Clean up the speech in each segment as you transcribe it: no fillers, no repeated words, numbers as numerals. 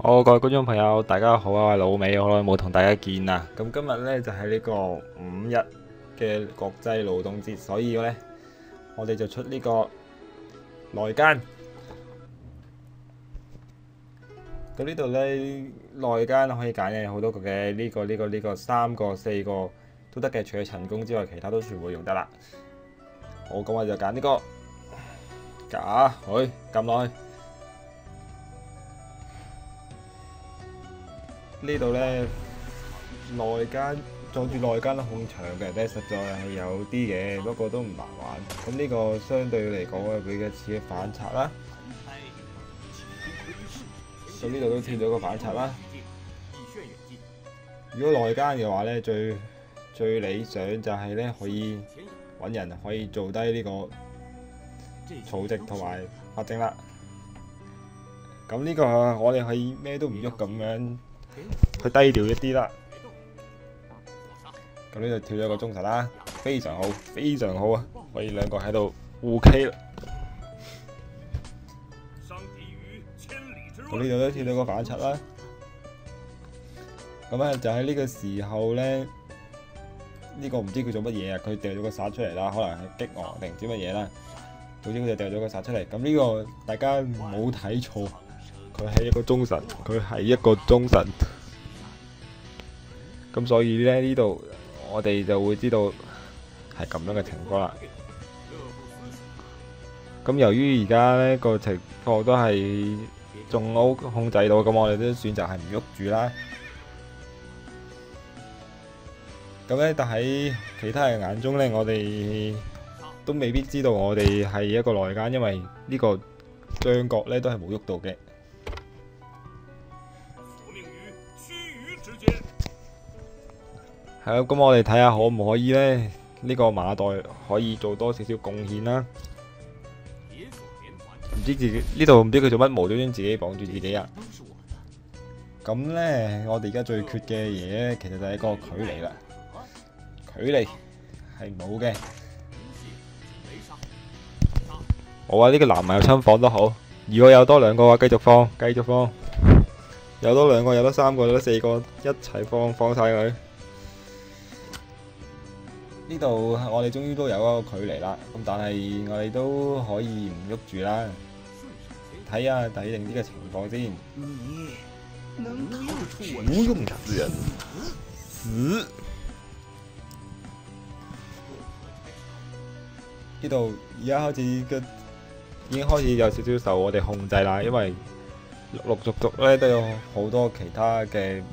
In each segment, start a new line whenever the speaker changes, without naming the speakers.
好，各位觀眾朋友，大家好啊！我係老美，好耐冇同大家見啦。咁今日呢，就係呢個5日嘅國際勞動節，所以呢，我哋就出呢個內奸。咁呢度呢，內奸可以揀嘅好多個嘅，呢個3個4個都得嘅，除咗陳功之外，其他都全部用得啦。好，咁我就揀呢個假，去撳落去。呢度呢，內奸阻住內奸控場嘅咧，實在係有啲嘅，不過都唔難玩。咁呢個相對嚟講係比較似嘅反賊啦。咁呢度都跳咗個反賊啦。如果內奸嘅話呢，最理想就係呢，可以揾人可以做低呢個曹植同埋法正啦。咁呢個我哋可以咩都唔喐咁樣。佢低調一啲啦，咁呢度跳咗個忠實啦，非常好，非常好啊！可以兩個喺度互 K 啦。咁呢度都跳咗個反賊啦。咁啊就喺呢個時候咧，呢個唔知佢做乜嘢啊？佢掉咗個殺出嚟啦，可能係激昂定唔知乜嘢啦。總之佢就掉咗個殺出嚟。咁呢個大家冇睇錯，佢係一個忠臣，佢係一個忠臣。咁所以咧呢度我哋就會知道係咁樣嘅情況啦。咁由於而家呢個情況都係仲好控制到，咁我哋都選擇係唔喐住啦。咁咧，但喺其他人眼中呢，我哋都未必知道我哋係一個內奸，因為呢個將角呢都係冇喐到嘅。係啊，咁我哋睇下可唔可以呢？呢個馬代可以做多少少貢獻啦。唔知自己呢度唔知佢做乜無端端自己綁住自己啊？咁呢，我哋而家最缺嘅嘢呢，其實就係一個距離啦。距離係冇嘅。好啊，呢個南埋侵放都好。如果有多兩個嘅話，繼續放，繼續放。有多兩個，有得3個，有得4個，一齊放，放晒佢。呢度我哋終於都有一個距離啦，咁但係我哋都可以唔喐住啦，睇下睇定呢個情況先。無用之人，死！呢度而家開始嘅已經開始有少少受我哋控制啦，因為陸陸續續咧都有好多其他嘅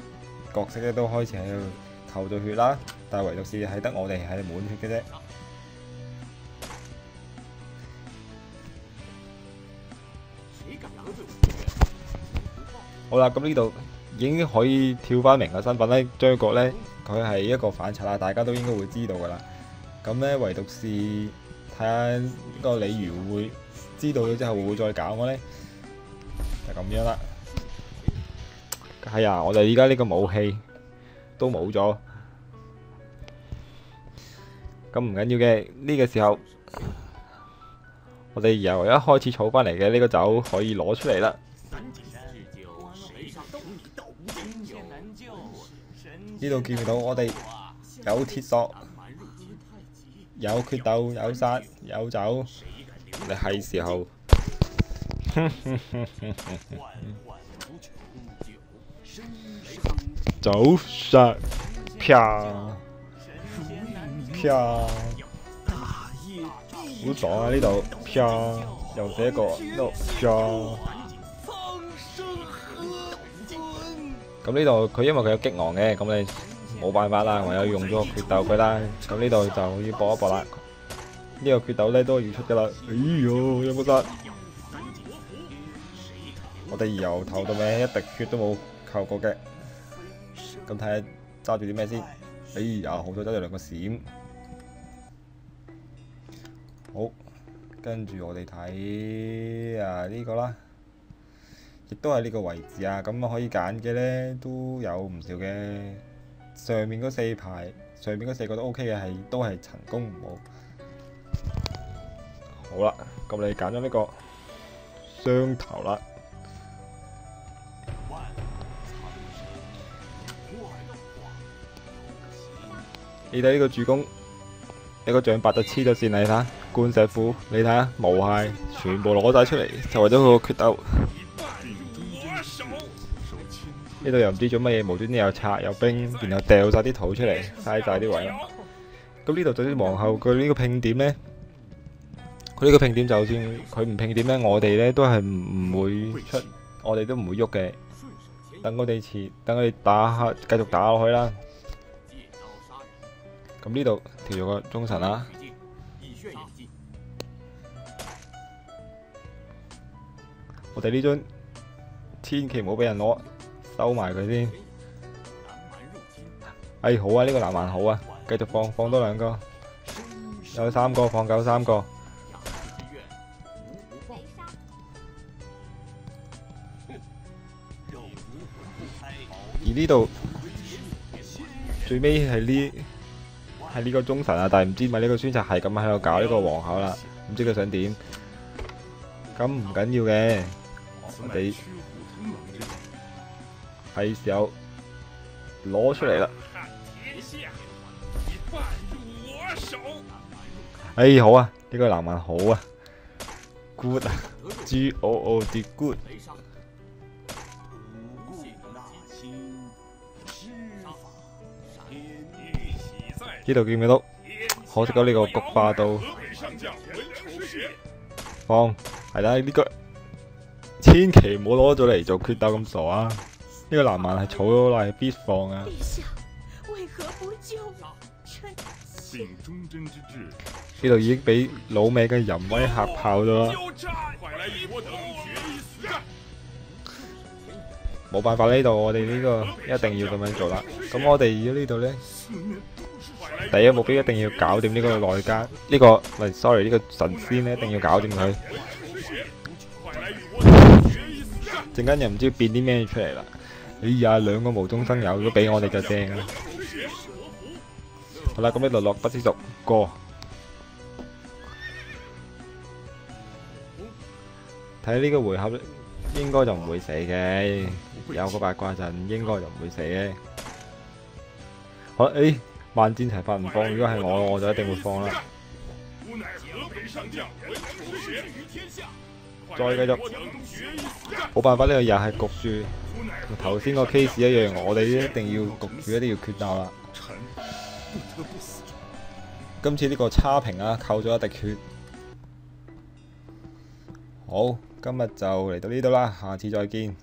角色咧都開始喺度投咗血啦。但係唯獨是係得我哋係滿血嘅啫。好啦，咁呢度已經可以跳翻明個身份咧。張國咧，佢係一個反賊啦，大家都應該會知道噶啦。咁咧，唯獨是睇下呢個李儒會知道咗之後會唔會再搞我咧？就咁樣啦。係啊，我哋依家呢個武器都冇咗。咁唔緊要嘅，呢個時候我哋由一開始儲翻嚟嘅呢個酒可以攞出嚟啦。呢度見唔到我哋有鐵索、有決鬥、有殺、有酒，你係時候走殺啪！啪！好爽啊！呢度啪又寫一個呢度啪。咁呢度佢因為佢有激昂嘅，咁你冇辦法啦，唯有用咗個決鬥佢啦。咁呢度就要搏一搏啦。呢個決鬥咧都要出噶啦。哎唷，有冇殺？我哋由頭到尾一滴血都冇扣過嘅。咁睇下揸住啲咩先。哎呀，好彩得咗2個閃。好，跟住我哋睇呢個啦，亦都係呢個位置啊。咁可以揀嘅呢都有唔少嘅。上面嗰4排，上面嗰4個都 OK 嘅，都係陳功唔好。好啦，咁你揀咗呢個雙頭啦。你睇呢個主攻，你個象拔就黐咗線，你睇下灌石斧，你睇下無懈，全部攞晒出嚟，就為咗佢個決鬥。呢度又唔知做乜嘢，無端端又拆又冰，然後掉晒啲土出嚟，嘥晒啲位啦。咁呢度對啲皇后佢呢個拼點呢，佢呢個拼點就算佢唔拼點呢，我哋呢都係唔會出，我哋都唔會喐嘅。等我哋打下，繼續打落去啦。咁呢度跳咗個忠臣啦。我哋呢張千祈唔好俾人攞，收埋佢先。哎，好啊，呢個南蠻好啊，繼續放多兩個，有3個放夠3個。而呢度最尾係呢個忠臣啊，但係唔知咪呢個孫策係咁喺度搞呢個皇后啦，唔知佢想點。咁唔緊要嘅，我哋係時候攞出嚟啦。哎，好啊，呢個南蠻好啊 ，good 啊 ，good good。呢度見唔見到？可惜咗呢個菊花刀。放係啦，呢個千祈唔好攞咗嚟做決鬥咁傻啊！呢個南蠻係儲咗落嚟必放啊！呢度已經俾老味嘅淫威嚇跑咗啦。冇辦法，呢度我哋呢個一定要咁樣做啦。咁我哋而家呢度呢，第一目標一定要搞掂呢個內奸，呢個唔係 sorry 呢個神仙呢，一定要搞掂佢。陣間又唔知變啲咩出嚟啦。哎呀，兩個無中生有，如果俾我哋就正啦。好啦，咁呢度樂不思蜀過。睇呢個回合應該就唔會死嘅，有個八卦陣應該就唔會死嘅。好，誒，萬箭齊發唔放，如果係我就一定會放啦。再繼續，冇辦法，呢個又係焗住，同頭先個 case 一樣，我哋一定要焗住，一定要決鬥啦。今次呢個差評啊，扣咗一滴血。好，今日就嚟到呢度啦，下次再見。